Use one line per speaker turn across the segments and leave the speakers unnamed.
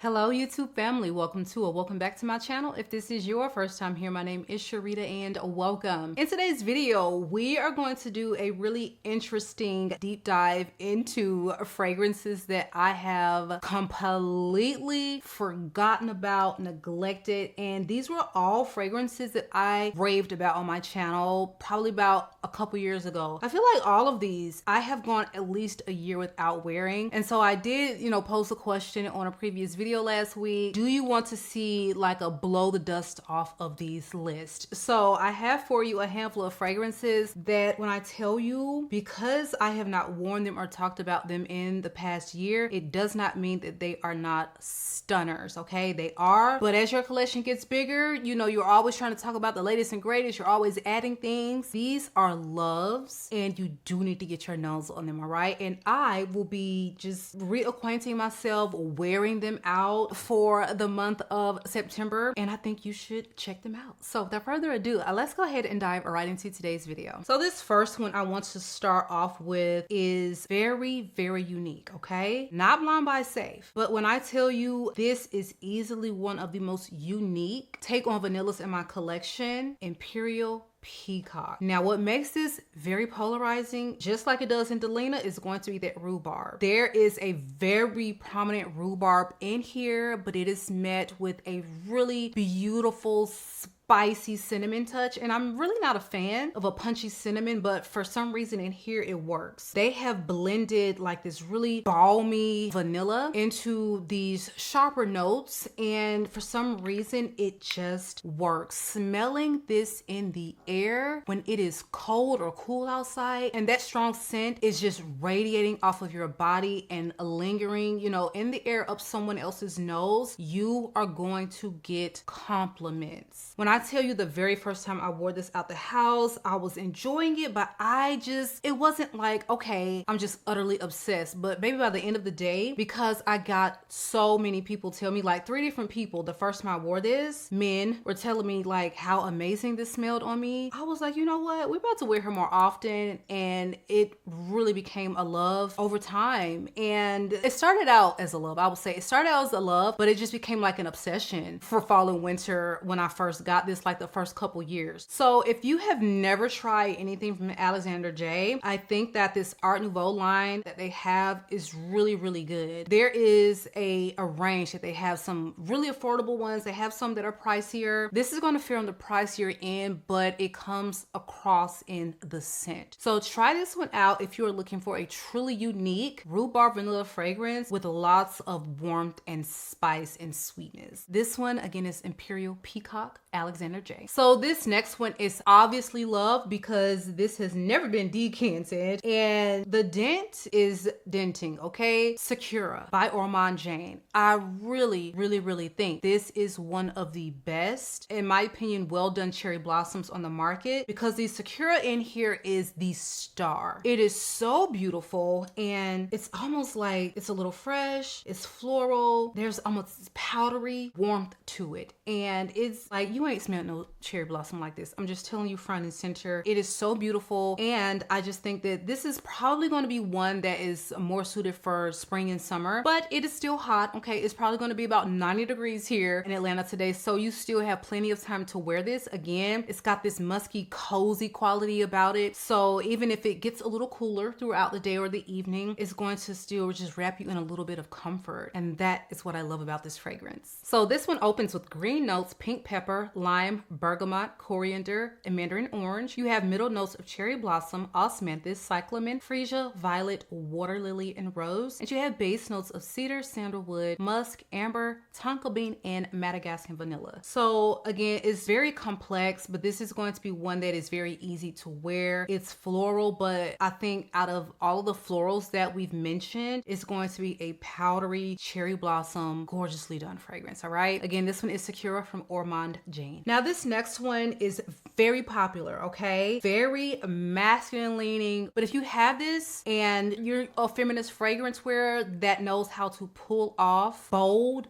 Hello YouTube family, welcome back to my channel. If this is your first time here, my name is Sharita and welcome. In today's video, we are going to do a really interesting deep dive into fragrances that I have completely forgotten about, neglected, and these were all fragrances that I raved about on my channel probably about a couple years ago. I feel like all of these I have gone at least a year without wearing, and so I did, pose a question on a previous video last week. Do you want to see like a blow the dust off of these lists? So I have for you a handful of fragrances that when I tell you, because I have not worn them or talked about them in the past year, it does not mean that they are not stunners, okay? They are, but as your collection gets bigger, you're always trying to talk about the latest and greatest. You're always adding things. These are loves and you do need to get your nose on them, all right? And I will be just reacquainting myself, wearing them out for the month of September, and I think you should check them out. So without further ado, let's go ahead and dive right into today's video. So this first one I want to start off with is very, very unique, okay? Not Blind by Safe, but when I tell you this is easily one of the most unique take on vanillas in my collection, Imperial Peacock. Now, what makes this very polarizing, just like it does in Delina, is going to be that rhubarb. There is a very prominent rhubarb in here, but it is met with a really beautiful, spicy cinnamon touch, and I'm really not a fan of a punchy cinnamon, but for some reason in here it works. They have blended like this really balmy vanilla into these sharper notes, and for some reason it just works. Smelling this in the air when it is cold or cool outside, and that strong scent is just radiating off of your body and lingering, in the air up someone else's nose, you are going to get compliments. When I tell you the very first time I wore this out the house, I was enjoying it, but it wasn't like, okay, I'm just utterly obsessed. But maybe by the end of the day, because I got so many people tell me, like 3 different people, the first time I wore this, men were telling me like how amazing this smelled on me. I was like, you know what? We're about to wear her more often. And it really became a love over time. And it started out as a love. I would say it started out as a love, but it just became like an obsession for fall and winter when I first got this, like the first couple years. So if you have never tried anything from Alexander J, I think that this Art Nouveau line that they have is really, really good. There is a range that they have, some really affordable ones. They have some that are pricier. This is going to fit on the pricier end, but it comes across in the scent. So try this one out if you're looking for a truly unique rhubarb vanilla fragrance with lots of warmth and spice and sweetness. This one again is Imperial Peacock, Alexander J. So this next one is obviously loved because this has never been decanted and the dent is denting, okay? Sakura by Gourmande Jane. I really, really, really think this is one of the best, in my opinion, well done cherry blossoms on the market, because the Sakura in here is the star. It is so beautiful and it's almost like it's a little fresh, it's floral, there's almost powdery warmth to it, and it's like you ain't smelled no cherry blossom like this. I'm just telling you front and center. It is so beautiful, and I just think that this is probably going to be one that is more suited for spring and summer, but it is still hot, okay? It's probably going to be about 90 degrees here in Atlanta today, so you still have plenty of time to wear this. Again, it's got this musky, cozy quality about it, so even if it gets a little cooler throughout the day or the evening, it's going to still just wrap you in a little bit of comfort, and that is what I love about this fragrance. So this one opens with green notes, pink pepper, lime, bergamot, coriander, and mandarin orange. You have middle notes of cherry blossom, osmanthus, cyclamen, freesia, violet, water lily, and rose. And you have base notes of cedar, sandalwood, musk, amber, tonka bean, and Madagascan vanilla. So again, it's very complex, but this is going to be one that is very easy to wear. It's floral, but I think out of all of the florals that we've mentioned, it's going to be a powdery cherry blossom, gorgeously done fragrance, all right? Again, this one is Sakura from Gourmande Jane. Now this next one is very popular, okay? Very masculine leaning, but if you have this and you're a feminist fragrance wearer that knows how to pull off bold,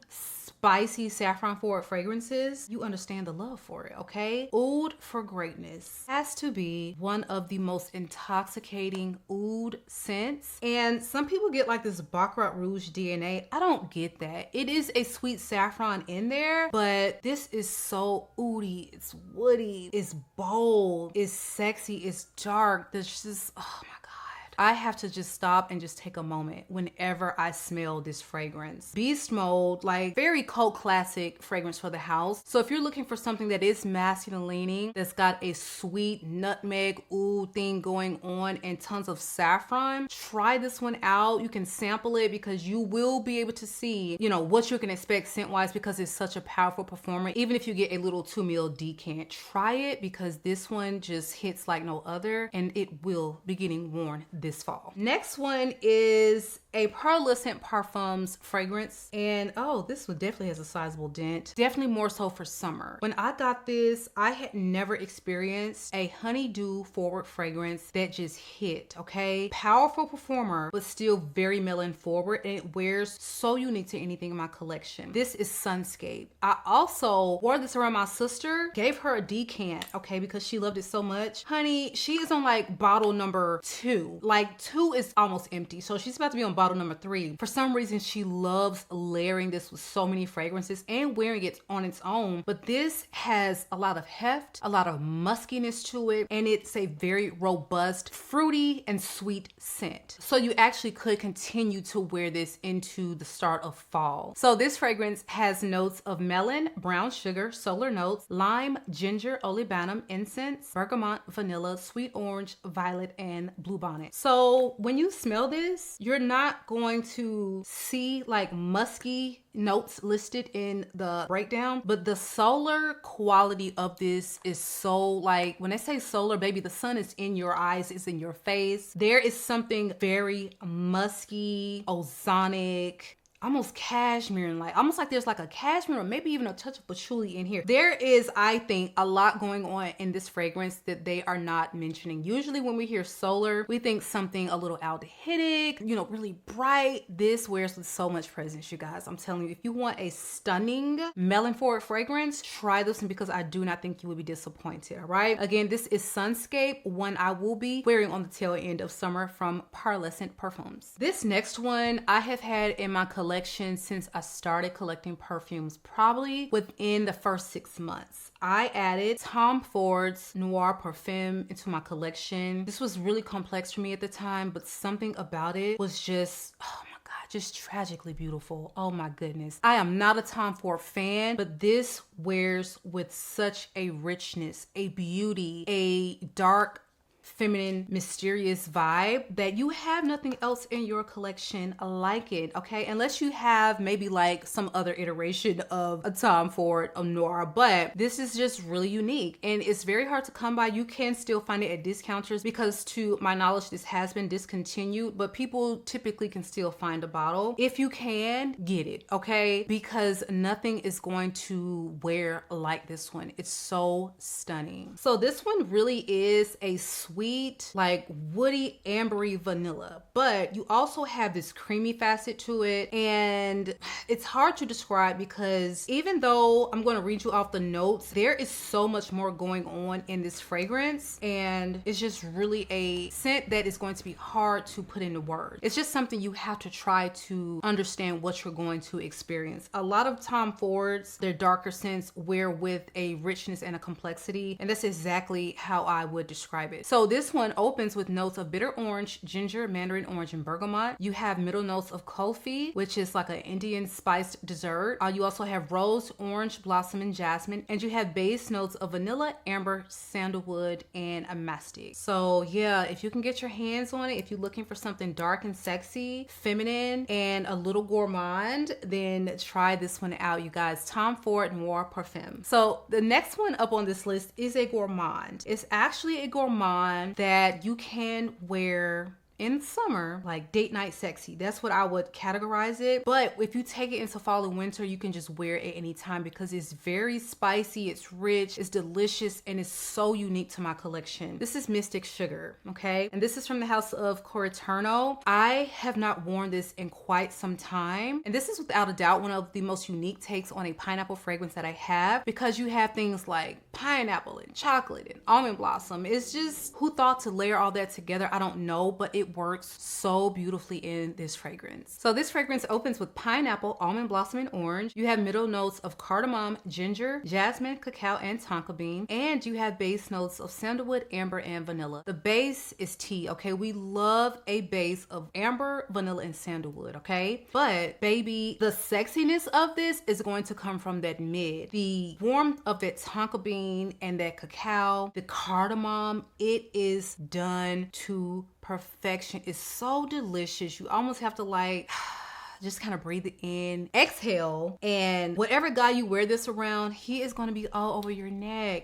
spicy saffron forward fragrances, you understand the love for it, okay? Oud for Greatness has to be one of the most intoxicating oud scents. And some people get like this Baccarat Rouge DNA. I don't get that. It is a sweet saffron in there, but this is so oudy. It's woody. It's bold. It's sexy. It's dark. There's just, oh my God. I have to just stop and just take a moment whenever I smell this fragrance. Beast Mode, like very cult classic fragrance for the house. So if you're looking for something that is masculine leaning, that's got a sweet nutmeg oud thing going on and tons of saffron, try this one out. You can sample it because you will be able to see, you know, what you can expect scent wise because it's such a powerful performer. Even if you get a little 2 ml decant, try it because this one just hits like no other and it will be getting worn this fall. Next one is a pearlescent Parfums fragrance, and oh, this one definitely has a sizable dent. Definitely more so for summer. When I got this, I had never experienced a honeydew forward fragrance that just hit, okay? Powerful performer, but still very melon forward, and it wears so unique to anything in my collection. This is Sunscape. I also wore this around my sister, gave her a decant, okay, because she loved it so much. Honey, she is on like bottle number 2. Like 2 is almost empty, so she's about to be on bottle number 3. For some reason, she loves layering this with so many fragrances and wearing it on its own. But this has a lot of heft, a lot of muskiness to it, and it's a very robust, fruity and sweet scent. So you actually could continue to wear this into the start of fall. So this fragrance has notes of melon, brown sugar, solar notes, lime, ginger, olibanum, incense, bergamot, vanilla, sweet orange, violet, and bluebonnet. So when you smell this, you're not going to see like musky notes listed in the breakdown, but the solar quality of this is so, like, when I say solar, baby, the sun is in your eyes, it's in your face. There is something very musky, ozonic, almost cashmere, like almost like there's like a cashmere or maybe even a touch of patchouli in here. There is, I think, a lot going on in this fragrance that they are not mentioning. Usually when we hear solar, we think something a little aldehydic, you know, really bright. This wears with so much presence, you guys. I'm telling you, if you want a stunning melon forward fragrance, try this one because I do not think you will be disappointed, all right? Again, this is Sunscape, one I will be wearing on the tail end of summer from Pearlescent Parfums. This next one I have had in my collection since I started collecting perfumes, probably within the first 6 months. I added Tom Ford's Noir Parfum into my collection. This was really complex for me at the time, but something about it was just, oh my God, just tragically beautiful. Oh my goodness. I am not a Tom Ford fan, but this wears with such a richness, a beauty, a dark, feminine, mysterious vibe that you have nothing else in your collection like it, okay? Unless you have maybe like some other iteration of a Tom Ford or Noir, but this is just really unique and it's very hard to come by. You can still find it at discounters because to my knowledge, this has been discontinued, but people typically can still find a bottle. If you can, get it, okay? Because nothing is going to wear like this one. It's so stunning. So this one really is a sweet, like woody, ambery vanilla, but you also have this creamy facet to it, and it's hard to describe because even though I'm going to read you off the notes, there is so much more going on in this fragrance, and it's just really a scent that is going to be hard to put into words. It's just something you have to try to understand what you're going to experience. A lot of Tom Fords, their darker scents wear with a richness and a complexity, and that's exactly how I would describe it. So this one opens with notes of bitter orange, ginger, mandarin orange, and bergamot. You have middle notes of kulfi, which is like an Indian spiced dessert. You also have rose, orange, blossom, and jasmine. And you have base notes of vanilla, amber, sandalwood, and a mastic. So yeah, if you can get your hands on it, if you're looking for something dark and sexy, feminine, and a little gourmand, then try this one out, you guys. Tom Ford Noir Parfum. So the next one up on this list is a gourmand. It's actually a gourmand that you can wear in summer, like date night sexy. That's what I would categorize it. But if you take it into fall and winter, you can just wear it anytime because it's very spicy, it's rich, it's delicious, and it's so unique to my collection. This is Mystic Sugar, okay? And this is from the house of Corterno. I have not worn this in quite some time. And this is without a doubt one of the most unique takes on a pineapple fragrance that I have, because you have things like pineapple and chocolate and almond blossom. It's just, who thought to layer all that together? I don't know, but it works so beautifully in this fragrance. So this fragrance opens with pineapple, almond blossom, and orange. You have middle notes of cardamom, ginger, jasmine, cacao, and tonka bean. And you have base notes of sandalwood, amber, and vanilla. The base is tea, okay? We love a base of amber, vanilla, and sandalwood, okay? But baby, the sexiness of this is going to come from that mid. The warmth of that tonka bean and that cacao, the cardamom, it is done to perfection. It's so delicious. You almost have to like just kind of breathe it in, exhale, and whatever guy you wear this around, he is going to be all over your neck,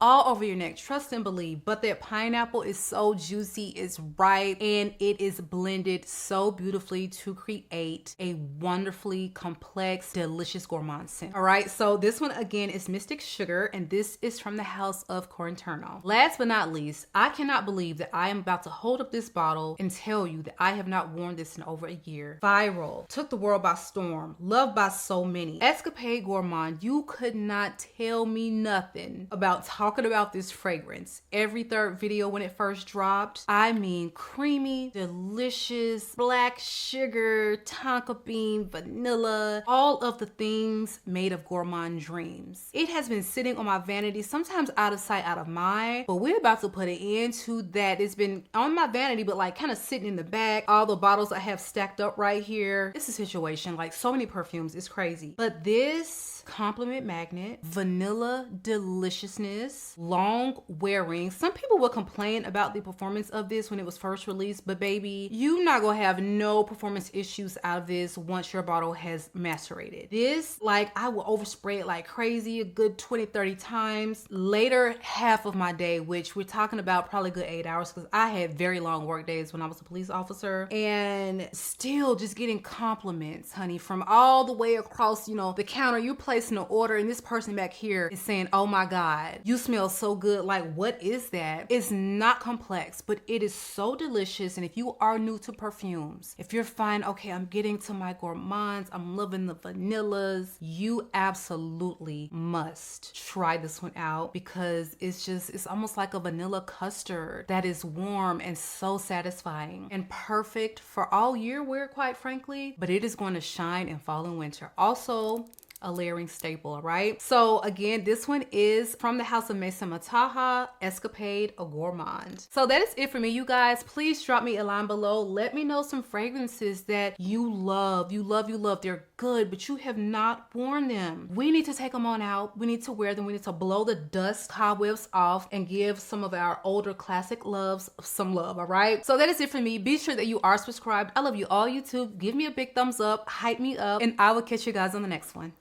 trust and believe. But that pineapple is so juicy, it's ripe, and it is blended so beautifully to create a wonderfully complex, delicious gourmand scent. All right, so this one again is Mystic Sugar, and this is from the house of Corterno. Last but not least, I cannot believe that I am about to hold up this bottle and tell you that I have not worn this in over a year. Viral, took the world by storm, loved by so many. Escapade Gourmande, you could not tell me nothing about talking about this fragrance. Every third video when it first dropped, I mean creamy, delicious, black sugar, tonka bean, vanilla, all of the things made of gourmand dreams. It has been sitting on my vanity, sometimes out of sight, out of mind, but we're about to put an end to that. It's been on my vanity, but like kind of sitting in the back. All the bottles I have stacked up right here. It's a situation. Like so many perfumes, it's crazy. But this compliment magnet, vanilla deliciousness, long wearing. Some people will complain about the performance of this when it was first released, but baby, you're not gonna have no performance issues out of this once your bottle has macerated. This, like, I will overspray it like crazy, a good 20-30 times. Later half of my day, which we're talking about probably a good 8 hours, because I had very long work days when I was a police officer, and still just getting compliments, honey, from all the way across, you know, the counter. You placing an order and this person back here is saying, oh my God, you smell so good. Like, what is that? It's not complex, but it is so delicious. And if you are new to perfumes, if you're fine, okay, I'm getting to my gourmands, I'm loving the vanillas, you absolutely must try this one out, because it's almost like a vanilla custard that is warm and so satisfying and perfect for all year wear, quite frankly, but it is going to shine in fall and winter. Also, a layering staple, all right? So again, this one is from the house of MAISON MATAHA, Escapade, a Gourmande. So that is it for me, you guys. Please drop me a line below. Let me know some fragrances that you love. They're good, but you have not worn them. We need to take them on out. We need to wear them. We need to blow the dust cobwebs off and give some of our older classic loves some love, all right? So that is it for me. Be sure that you are subscribed. I love you all, YouTube. Give me a big thumbs up, hype me up, and I will catch you guys on the next one.